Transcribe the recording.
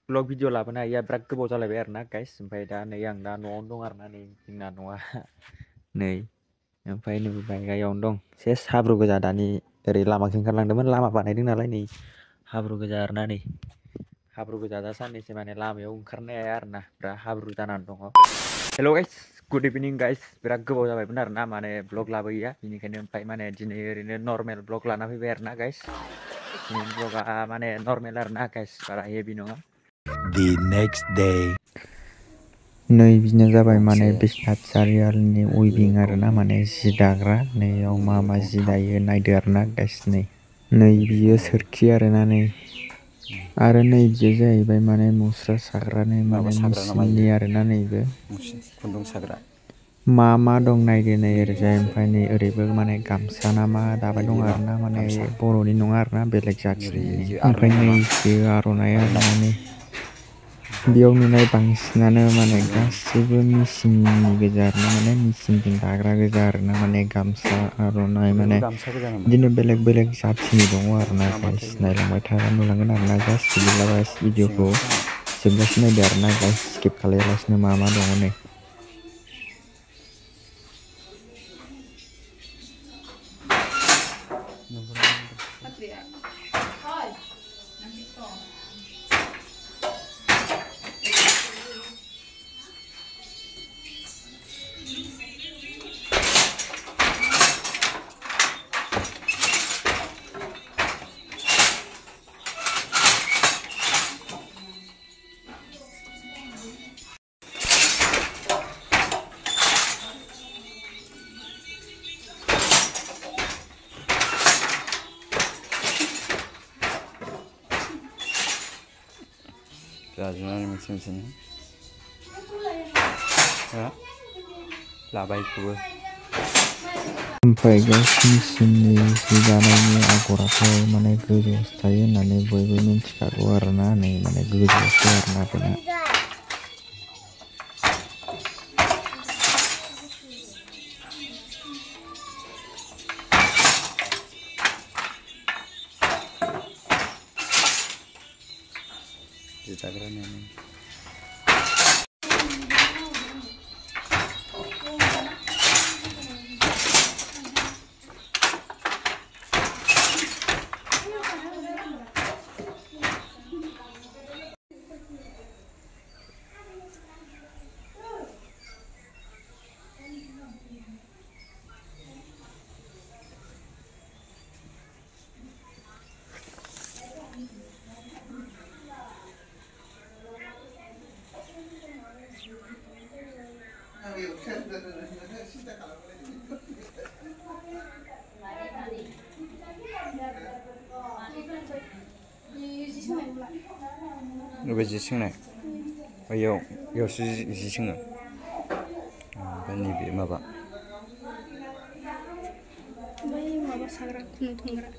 vlog video लाबोनो हायिया बिराद गोबाव जालायबाय आरोना गाइस। ओमफ्राय दा नै आं दा न'आवनो दं आरोना नै जोंना न'आ नै ओमफ्राय नै बायगायावनो दं सेस हाब्रु गोजा दानि ओरै लामाखै ओंखारलांदोंमोन लामा बानायदों नालाय नै हाब्रु गोजा आरोना नै हाब्रु गोजा दा साननैसो माने लामायाव ओंखारनो हाया आरोना बिराद हाब्रु जानानै दङ। हेल' गाइस गुड इभिनिं गाइस बिराद गोबाव जाबायमोन आरोना माने ब्लग लाबोयैया बेनिखायनो ओमफ्राय माने दिनै ओरैनो नर्मेल ब्लग लाना फैबाय आरोना गाइस। दिनैनि ब्लगा माने नर्मेल आरोना गाइस बारा हेभि नङा। The next day. नै बिदिनो जाबाय माने बिसनाथ सारियालिनि उइभिं आरोना माने जि दाग्रा नैयाव मा जि दायो नायदो आरोना गाइस नै बियो सोरखि आरोना नै आरो नै बियो जाहैबाय माने मुस्रा साग्रा नै माने मेचिननि आरोना नैबे खुन्दुं साग्रा मा दं नायदो नै ओरैजाय ओमफ्राय नै ओरैबो माने गामसा ना मा दाबाय दं आरोना माने बर'नि नङा आरोना बेलेग जाथिनि ओमफ्राय नै बियो आर'नाइ आरोना नै बेयाव नुनाय बांसिनानो माने गासिबो मेचिननि गोजा आरोना माने मेचिनजों दाग्रा गोजा आरोना माने गामसा आर'नाइ माने बिदिनो बेलेग बेलेग जाथिनि दङ आरोना गाइस नायलांबाय थाबा नुलांगोन आरोना गाइस बिदिब्ला गाइस भिडिअखौ जोबजासिम नायदो आरोना गाइस स्किप खालायालासिनो मा दङ नै जाजोबनानै मोनसे लाबायखौबो ओमफ्राय गाइस मेचिननि जि दानायनि आगराथ' माने गोजौआवसो थायो होननानै बयबो मिन्थिखागौ आरोना नै माने गोजौआवसो आरोना बेना जि दाग्रा बबे जि सोंनाय बेयावसो जि सोङो ओमफ्राय नैबे माबा साग्रा खुन्दुं थुनग्रा